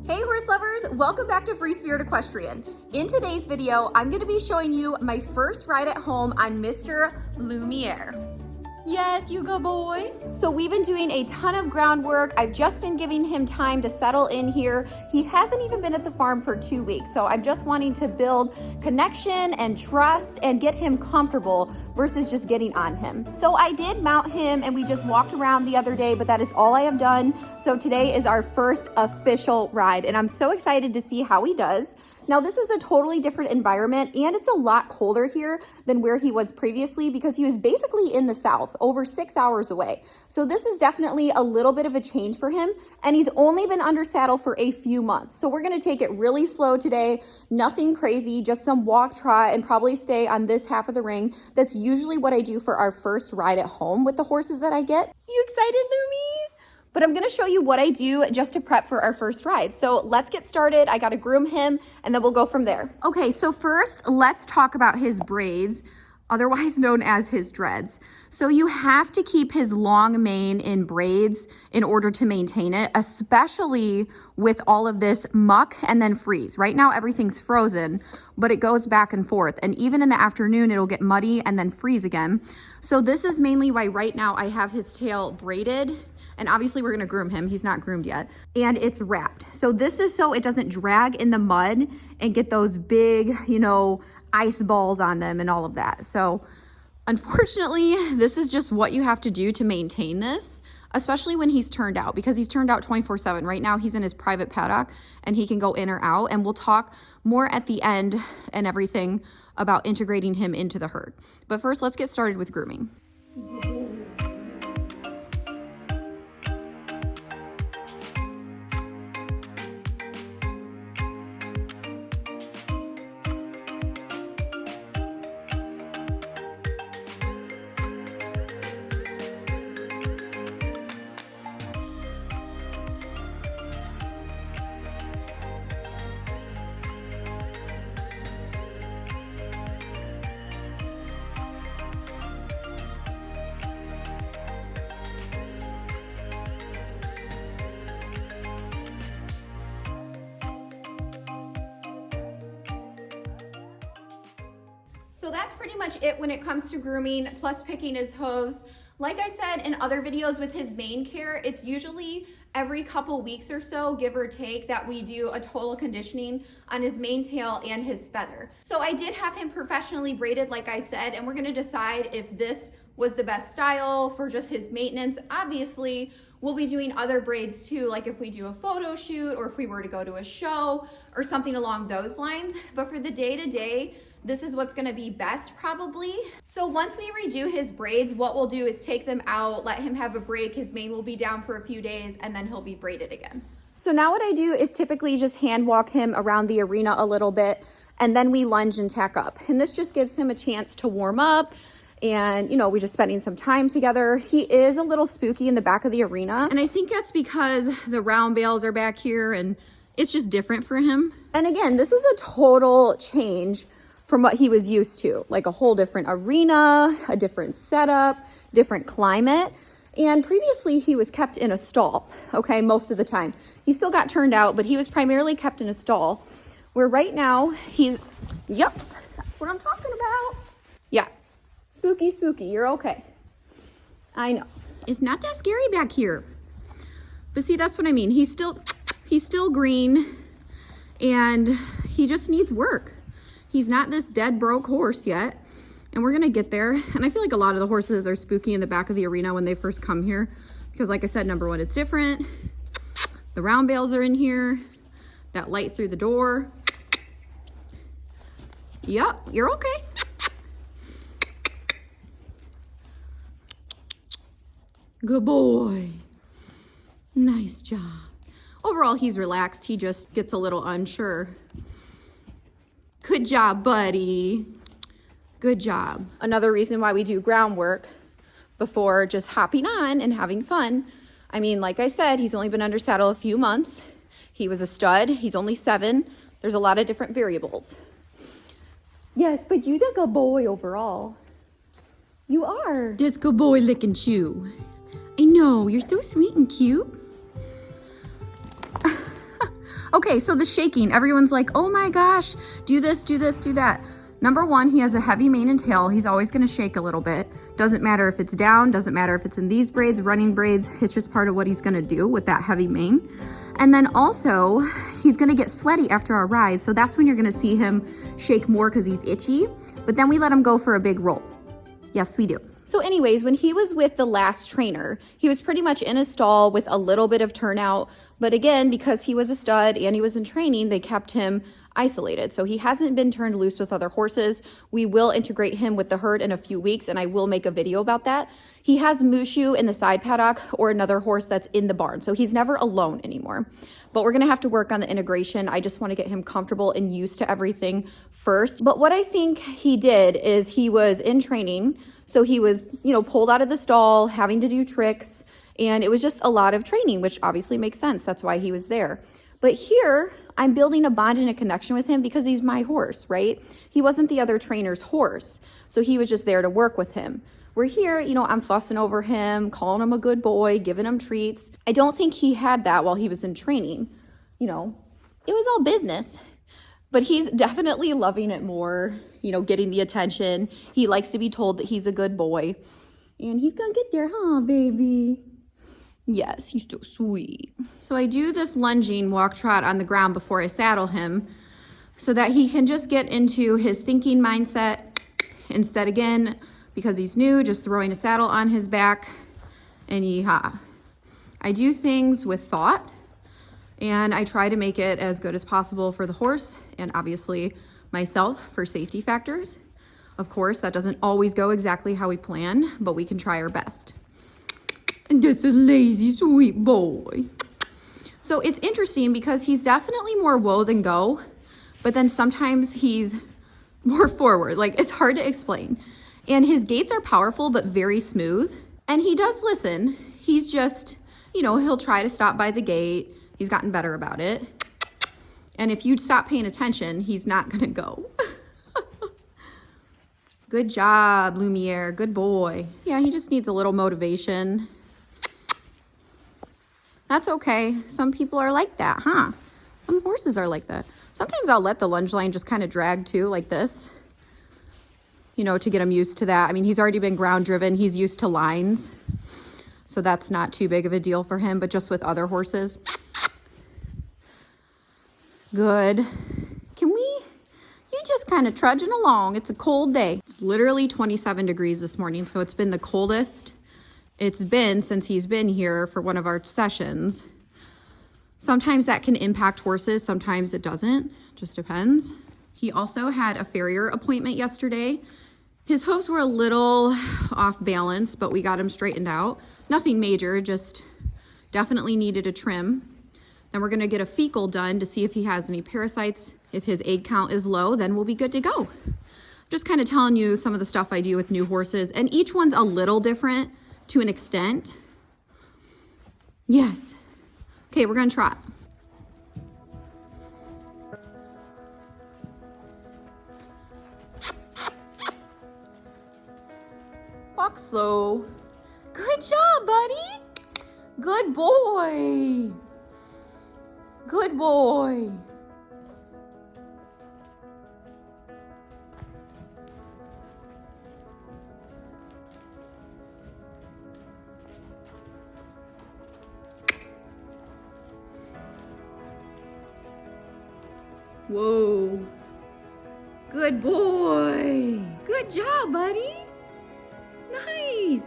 Hey horse lovers, welcome back to Free Spirit Equestrian. In today's video, I'm going to be showing you my first ride at home on Mr. Lumiere. Yes, you go boy. So we've been doing a ton of groundwork. I've just been giving him time to settle in here. He hasn't even been at the farm for 2 weeks. So I'm just wanting to build connection and trust and get him comfortable versus just getting on him. So I did mount him and we just walked around the other day, but that is all I have done. So today is our first official ride and I'm so excited to see how he does. Now this is a totally different environment and it's a lot colder here than where he was previously because he was basically in the south, over 6 hours away. So this is definitely a little bit of a change for him and he's only been under saddle for a few months. So we're gonna take it really slow today, nothing crazy, just some walk, trot, and probably stay on this half of the ring. That's usually what I do for our first ride at home with the horses that I get. You excited, Lumi? But I'm gonna show you what I do just to prep for our first ride. So let's get started. I gotta groom him and then we'll go from there. Okay, so first let's talk about his braids, otherwise known as his dreads. So you have to keep his long mane in braids in order to maintain it, especially with all of this muck and then freeze. Right now everything's frozen, but it goes back and forth. And even in the afternoon, it'll get muddy and then freeze again. So this is mainly why right now I have his tail braided. And obviously we're gonna groom him, he's not groomed yet. And it's wrapped. So this is so it doesn't drag in the mud and get those big, ice balls on them and all of that. So unfortunately, this is just what you have to do to maintain this, especially when he's turned out, because he's turned out 24/7. Right now he's in his private paddock and he can go in or out. And we'll talk more at the end and everything about integrating him into the herd. But first, let's get started with grooming. So that's pretty much it when it comes to grooming, plus picking his hooves. Like I said in other videos with his mane care, it's usually every couple weeks or so, give or take, that we do a total conditioning on his mane, tail, and his feather. So I did have him professionally braided, like I said, and we're gonna decide if this was the best style for just his maintenance. Obviously, we'll be doing other braids too, like if we do a photo shoot or if we were to go to a show or something along those lines. But for the day-to-day, this is what's gonna be best probably. So once we redo his braids, what we'll do is take them out, let him have a break, his mane will be down for a few days, and then he'll be braided again. So now what I do is typically just hand walk him around the arena a little bit, and then we lunge and tack up. And this just gives him a chance to warm up, and we're just spending some time together. He is a little spooky in the back of the arena, and I think that's because the round bales are back here, and it's just different for him. And again, this is a total change from what he was used to, like a whole different arena, a different setup, different climate. And previously he was kept in a stall, okay, most of the time. He still got turned out, but he was primarily kept in a stall, where right now yep, that's what I'm talking about. Yeah, spooky, you're okay. I know. It's not that scary back here. But see, that's what I mean. He's still green and he just needs work. He's not this dead broke horse yet, and we're gonna get there. And I feel like a lot of the horses are spooky in the back of the arena when they first come here, because like I said, number one, it's different. The round bales are in here, that light through the door. Yep, you're okay. Good boy. Nice job. Overall, he's relaxed. He just gets a little unsure. Good job, buddy. Good job. Another reason why we do groundwork before just hopping on and having fun. I mean, like I said, he's only been under saddle a few months. He was a stud. He's only 7. There's a lot of different variables. Yes, but you're the good boy overall. You are. That's good boy lick and chew. I know, you're so sweet and cute. Okay, so the shaking, everyone's like, oh my gosh, do this, do this, do that. Number one, he has a heavy mane and tail. He's always gonna shake a little bit. Doesn't matter if it's down, doesn't matter if it's in these braids, running braids, it's just part of what he's gonna do with that heavy mane. And then also, he's gonna get sweaty after our ride, so that's when you're gonna see him shake more because he's itchy, but then we let him go for a big roll. Yes, we do. So anyways, when he was with the last trainer, he was pretty much in a stall with a little bit of turnout. But again, because he was a stud and he was in training, they kept him isolated. So he hasn't been turned loose with other horses. We will integrate him with the herd in a few weeks, and I will make a video about that. He has Mushu in the side paddock or another horse that's in the barn. So he's never alone anymore. But we're gonna have to work on the integration. I just wanna get him comfortable and used to everything first. But what I think he did is he was in training. So he was, pulled out of the stall, having to do tricks, and it was just a lot of training, which obviously makes sense. That's why he was there. But here, I'm building a bond and a connection with him because he's my horse, right? He wasn't the other trainer's horse, so he was just there to work with him. We're here, I'm fussing over him, calling him a good boy, giving him treats. I don't think he had that while he was in training. It was all business. But he's definitely loving it more, getting the attention. He likes to be told that he's a good boy. And he's gonna get there, huh, baby? Yes, he's so sweet. So I do this lunging walk trot on the ground before I saddle him so that he can just get into his thinking mindset instead, again, because he's new, just throwing a saddle on his back and yeehaw. I do things with thought, and I try to make it as good as possible for the horse and obviously myself for safety factors. Of course, that doesn't always go exactly how we plan, but we can try our best. And that's a lazy, sweet boy. So it's interesting because he's definitely more whoa than go, but then sometimes he's more forward. Like, it's hard to explain. And his gaits are powerful, but very smooth. And he does listen. He's just, he'll try to stop by the gate. He's gotten better about it. And if you stop paying attention, he's not gonna go. Good job, Lumiere, good boy. Yeah, he just needs a little motivation. That's okay. Some people are like that, huh? Some horses are like that. Sometimes I'll let the lunge line just kind of drag too, like this, to get him used to that. I mean, he's already been ground driven. He's used to lines. So that's not too big of a deal for him, but just with other horses. Good. You just kind of trudging along. It's a cold day. It's literally 27 degrees this morning, so it's been the coldest it's been since he's been here for one of our sessions. Sometimes that can impact horses, sometimes it doesn't, just depends. He also had a farrier appointment yesterday. His hooves were a little off balance, but we got him straightened out. Nothing major, just definitely needed a trim. Then we're gonna get a fecal done to see if he has any parasites. If his egg count is low, then we'll be good to go. Just kind of telling you some of the stuff I do with new horses, and each one's a little different to an extent. Yes. Okay, we're gonna trot. Walk slow. Good job, buddy. Good boy. Good boy. Whoa. Good boy. Good job, buddy. Nice.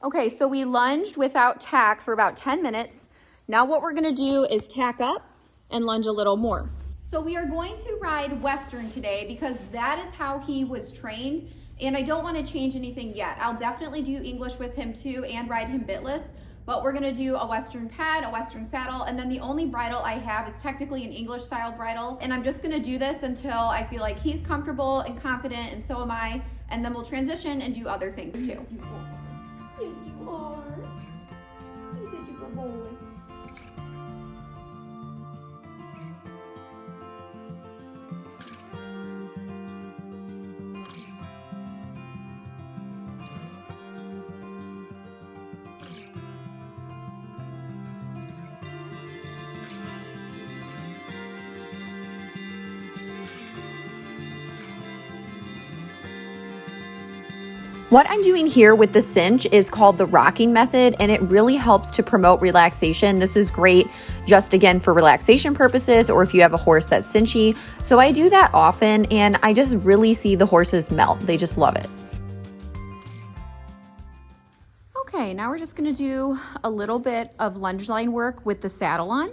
Okay, so we lunged without tack for about 10 minutes. Now what we're gonna do is tack up and lunge a little more. So we are going to ride Western today because that is how he was trained, and I don't wanna change anything yet. I'll definitely do English with him too and ride him bitless, but we're gonna do a Western pad, a Western saddle, and then the only bridle I have is technically an English style bridle, and I'm just gonna do this until I feel like he's comfortable and confident, and so am I, and then we'll transition and do other things too. Yes, you are. You're such a good boy. What I'm doing here with the cinch is called the rocking method, and it really helps to promote relaxation. This is great just again for relaxation purposes, or if you have a horse that's cinchy. So I do that often, and I just really see the horses melt. They just love it. Okay, now we're just gonna do a little bit of lunge line work with the saddle on.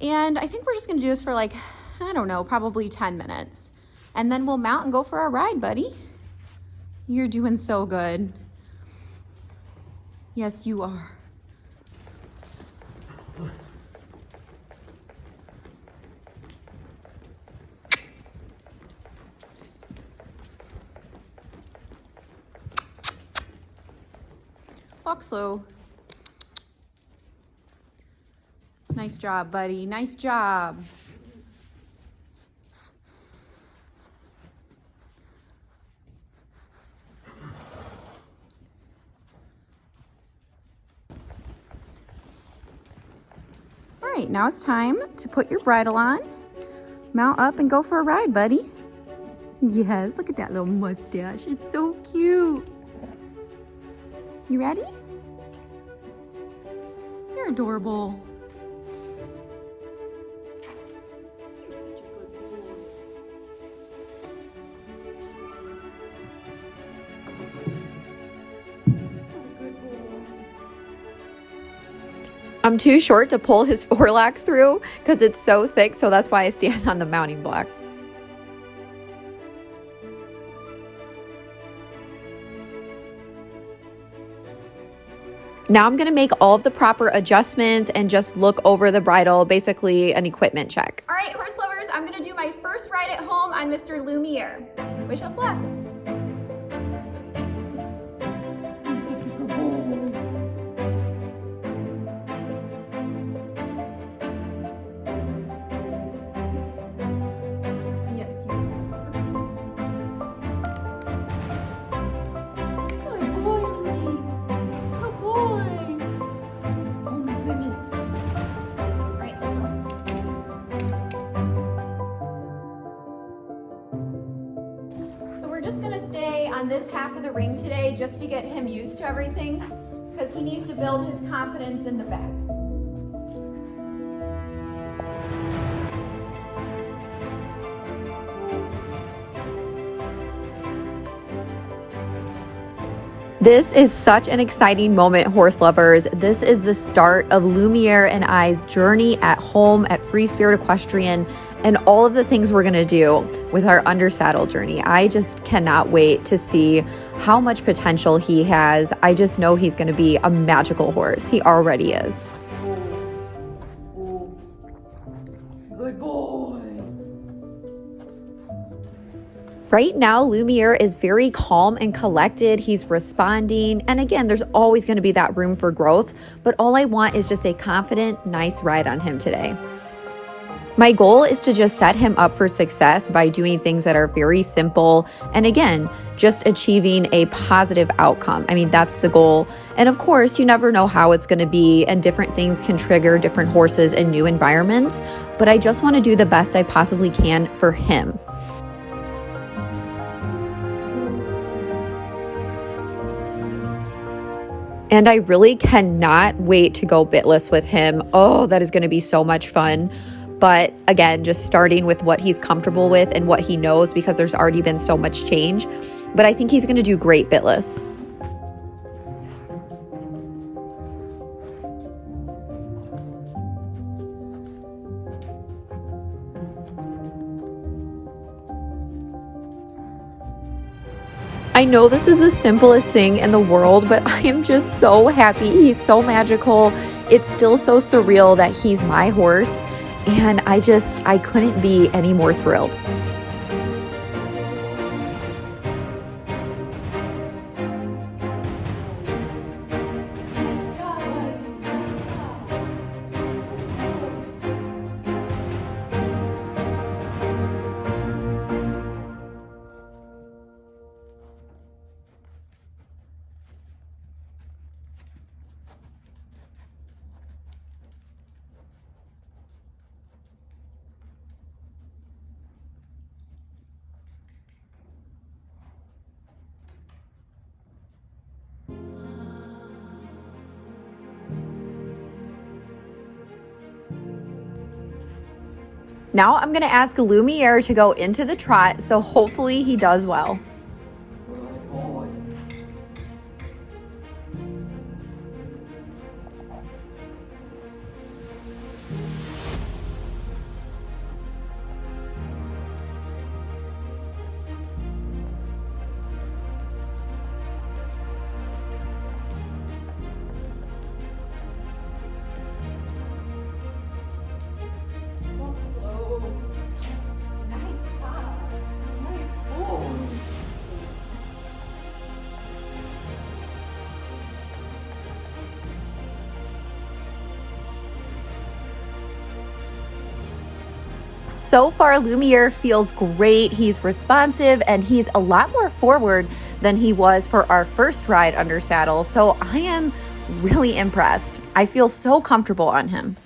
And I think we're just gonna do this for like, I don't know, probably 10 minutes. And then we'll mount and go for our ride, buddy. You're doing so good. Yes, you are. Walk slow. Nice job, buddy. Nice job. All right, now it's time to put your bridle on, mount up, and go for a ride, buddy. Yes, look at that little mustache. It's so cute. You ready? You're adorable. I'm too short to pull his forelock through because it's so thick, so that's why I stand on the mounting block. Now I'm gonna make all of the proper adjustments and just look over the bridle, basically an equipment check. All right, horse lovers, I'm gonna do my first ride at home on Mr. Lumiere. Wish us luck. Just gonna stay on this half of the ring today just to get him used to everything because he needs to build his confidence in the back. This is such an exciting moment, horse lovers. This is the start of Lumiere and I's journey at home at Free Spirit Equestrian and all of the things we're gonna do with our undersaddle journey. I just cannot wait to see how much potential he has. I just know he's gonna be a magical horse. He already is. Good boy. Right now, Lumiere is very calm and collected. He's responding. And again, there's always going to be that room for growth, but all I want is just a confident, nice ride on him today. My goal is to just set him up for success by doing things that are very simple. And again, just achieving a positive outcome. I mean, that's the goal. And of course, you never know how it's going to be, and different things can trigger different horses in new environments. But I just want to do the best I possibly can for him. And I really cannot wait to go bitless with him. Oh, that is going to be so much fun. But again, just starting with what he's comfortable with and what he knows, because there's already been so much change. But I think he's going to do great bitless. I know this is the simplest thing in the world, but I am just so happy. He's so magical. It's still so surreal that he's my horse. And I couldn't be any more thrilled. Now I'm gonna ask Lumiere to go into the trot, so hopefully he does well. So far, Lumiere feels great. He's responsive and he's a lot more forward than he was for our first ride under saddle. So I am really impressed. I feel so comfortable on him.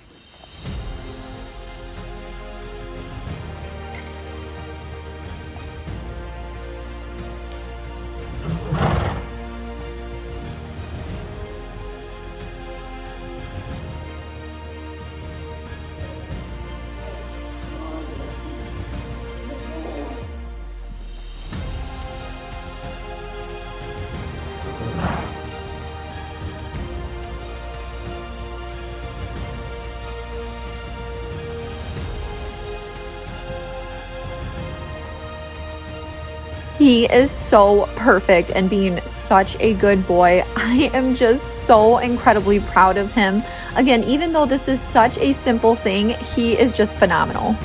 He is so perfect and being such a good boy. I am just so incredibly proud of him. Again, even though this is such a simple thing, he is just phenomenal.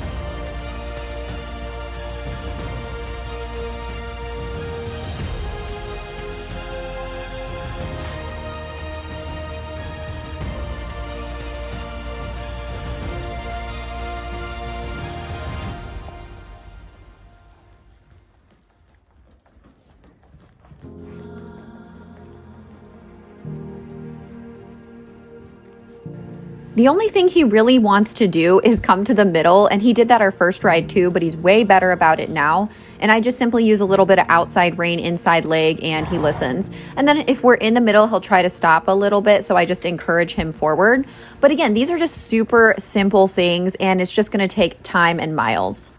The only thing he really wants to do is come to the middle, and he did that our first ride too, but he's way better about it now. And I just simply use a little bit of outside rein, inside leg, and he listens. And then if we're in the middle, he'll try to stop a little bit, so I just encourage him forward. But again, these are just super simple things, and it's just gonna take time and miles.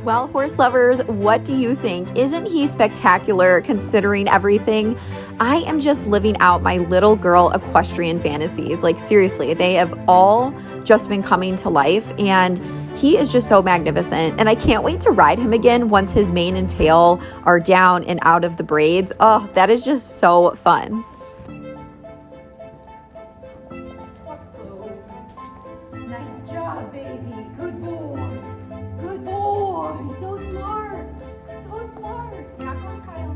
Well, horse lovers, what do you think? Isn't he spectacular considering everything? I am just living out my little girl equestrian fantasies. Like seriously, they have all just been coming to life, and he is just so magnificent. And I can't wait to ride him again once his mane and tail are down and out of the braids. Oh, that is just so fun. Nice job, baby. Good boy. Good boy. So smart. So smart. Knock on Kyle.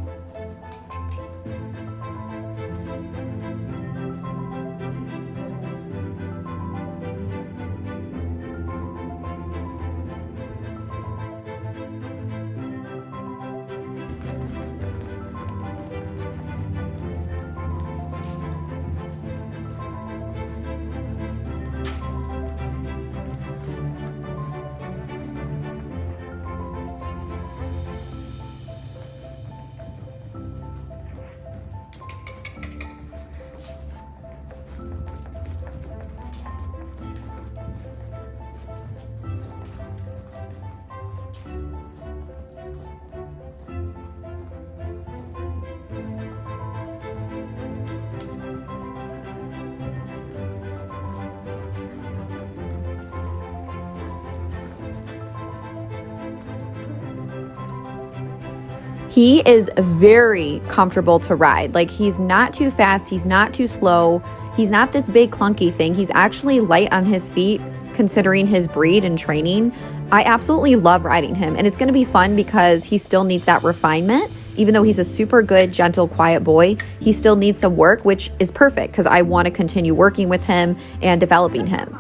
He is very comfortable to ride. Like, he's not too fast, he's not too slow, he's not this big clunky thing. He's actually light on his feet considering his breed and training. I absolutely love riding him, and it's going to be fun because he still needs that refinement. Even though he's a super good, gentle, quiet boy, he still needs some work, which is perfect because I want to continue working with him and developing him.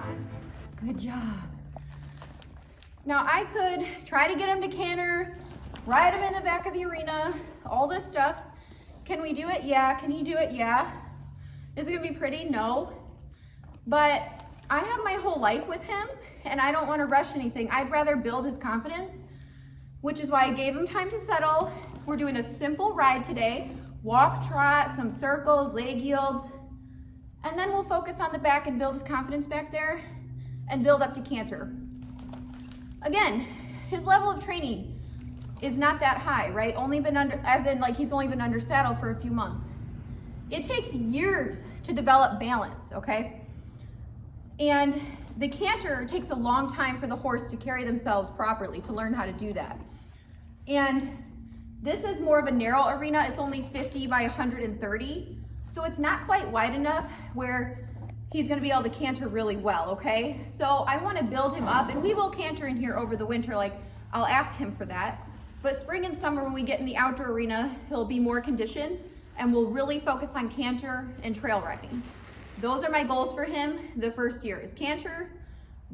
Good job. Now I could try to get him to canter, ride him in the back of the arena, all this stuff. Can we do it? Yeah. Can he do it? Yeah. Is it gonna be pretty? No. But I have my whole life with him and I don't want to rush anything. I'd rather build his confidence, which is why I gave him time to settle. We're doing a simple ride today. Walk, trot, some circles, leg yields, and then we'll focus on the back and build his confidence back there and build up to canter. Again, his level of training is not that high, right? Only been under, as in like he's only been under saddle for a few months. It takes years to develop balance, okay? And the canter takes a long time for the horse to carry themselves properly, to learn how to do that. And this is more of a narrow arena. It's only 50 by 130. So it's not quite wide enough where he's gonna be able to canter really well, okay? So I wanna build him up, and we will canter in here over the winter, like I'll ask him for that. But spring and summer, when we get in the outdoor arena, he'll be more conditioned, and we'll really focus on canter and trail riding. Those are my goals for him the first year, is canter,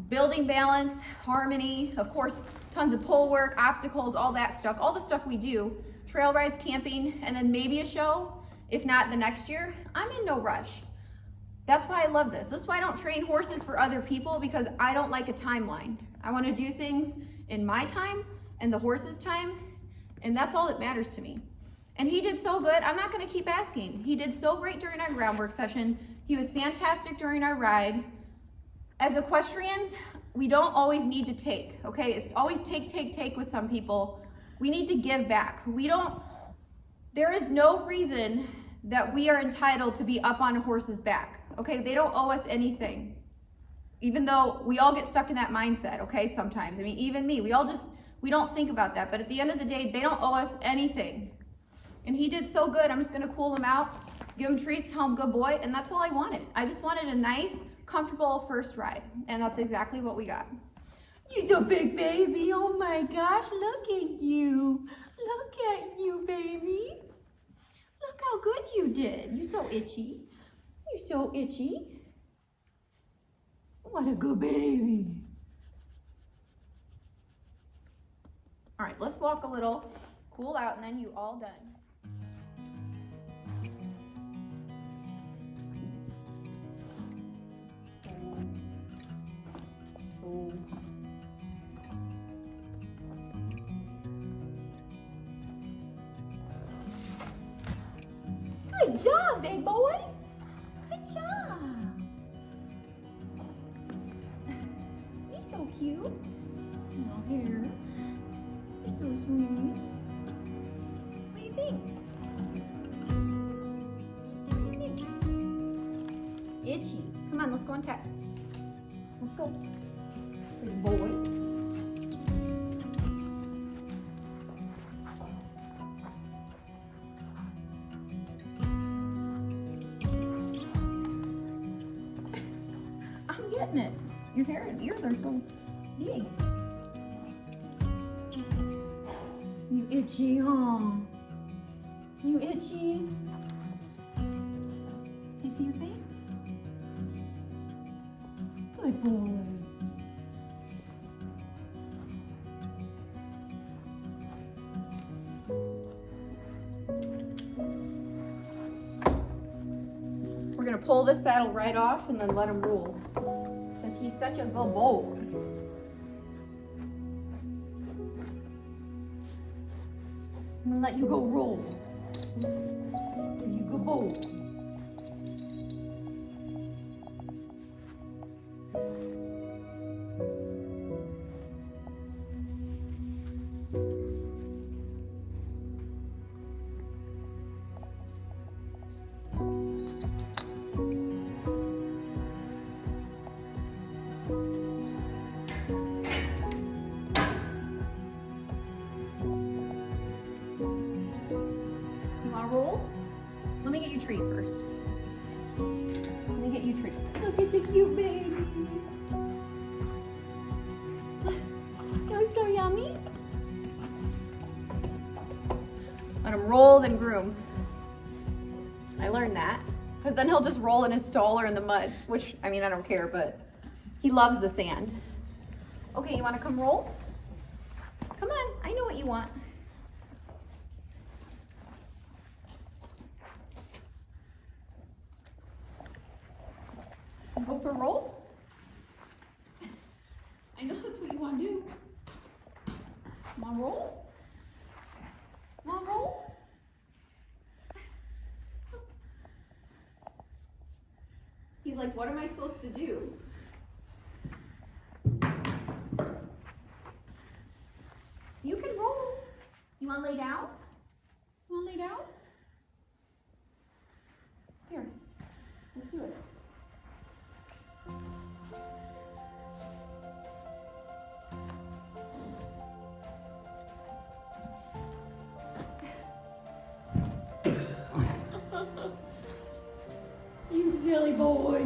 building balance, harmony, of course, tons of pole work, obstacles, all that stuff, all the stuff we do, trail rides, camping, and then maybe a show. If not the next year, I'm in no rush. That's why I love this. This is why I don't train horses for other people, because I don't like a timeline. I want to do things in my time and the horse's time, and that's all that matters to me. And he did so good, I'm not going to keep asking. He did so great during our groundwork session. He was fantastic during our ride. As equestrians, we don't always need to take, okay? It's always take with some people. We need to give back. There is no reason that we are entitled to be up on a horse's back, okay? They don't owe us anything. Even though we all get stuck in that mindset, okay, sometimes. I mean, even me, we don't think about that. But at the end of the day, they don't owe us anything. And he did so good. I'm just gonna cool him out, give him treats, tell him good boy, and that's all I wanted. I just wanted a nice, comfortable first ride, and that's exactly what we got. You're so big, baby. Oh my gosh, look at you. Look at you, baby. Look how good you did. You're so itchy. You're so itchy. What a good baby. All right, let's walk a little, cool out, and then you all done. Good job, big boy. Good job. You're so cute. Little hair. You're so sweet. What do you think? What do you think? Itchy. Come on, let's go and tap. Let's go. Good boy. Getting it. Your hair and ears are so big. You itchy, huh? You itchy? You see your face? Good boy. We're gonna pull this saddle right off and then let him roll. He's such a good boy. I'm gonna let you go roll. You good boy. Roll. Let me get you a treat first. Let me get you a treat. Look at the cute baby. roll, then groom. I learned that. Because then he'll just roll in his stall or in the mud, which, I mean, I don't care, but he loves the sand. Okay, you want to come roll? Come on, I know what you want. Go for a roll? I know that's what you want to do. Come on, roll. Come on, roll. He's like, what am I supposed to do? You can roll. You want to lay down? You want to lay down? Here, let's do it. You silly boy.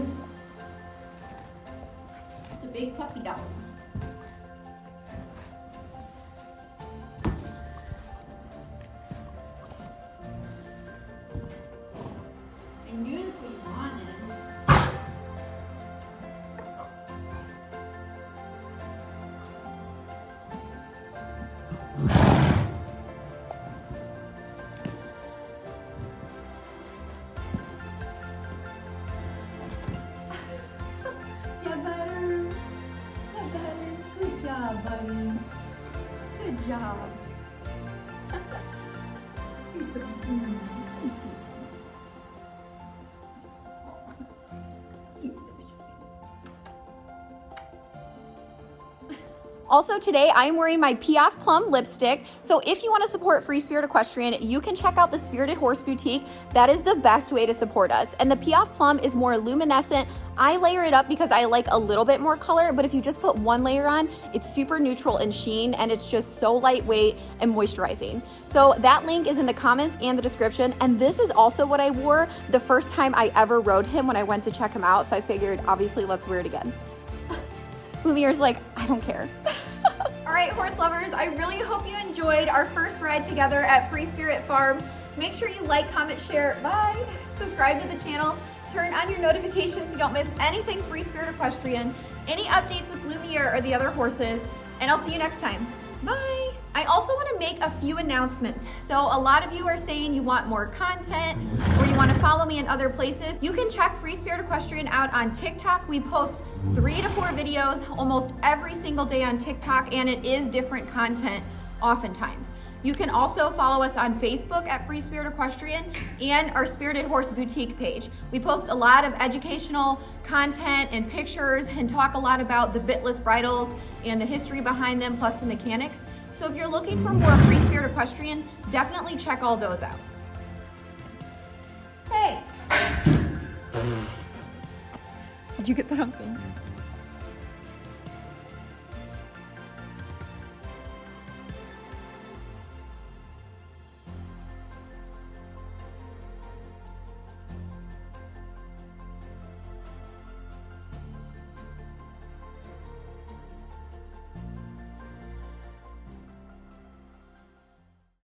Just a big puppy dog. I knew this was wanted. Good job, buddy. Good job. You're so cute. Also today, I am wearing my Piaf Plum lipstick. So if you want to support Free Spirit Equestrian, you can check out the Spirited Horse Boutique. That is the best way to support us. And the Piaf Plum is more luminescent. I layer it up because I like a little bit more color, but if you just put one layer on, it's super neutral in sheen and it's just so lightweight and moisturizing. So that link is in the comments and the description. And this is also what I wore the first time I ever rode him when I went to check him out. So I figured, obviously, let's wear it again. Lumiere's like, I don't care. All right, horse lovers, I really hope you enjoyed our first ride together at Free Spirit Farm. Make sure you like, comment, share, bye, subscribe to the channel, turn on your notifications so you don't miss anything Free Spirit Equestrian, any updates with Lumiere or the other horses, and I'll see you next time. Bye. I also want to make a few announcements. So a lot of you are saying you want more content or you want to follow me in other places. You can check Free Spirit Equestrian out on TikTok. We post 3 to 4 videos almost every single day on TikTok, and it is different content oftentimes. You can also follow us on Facebook at Free Spirit Equestrian and our Spirited Horse Boutique page. We post a lot of educational content and pictures and talk a lot about the bitless bridles and the history behind them, plus the mechanics. So if you're looking for more Free Spirit Equestrian, definitely check all those out. Hey! Did you get that on film?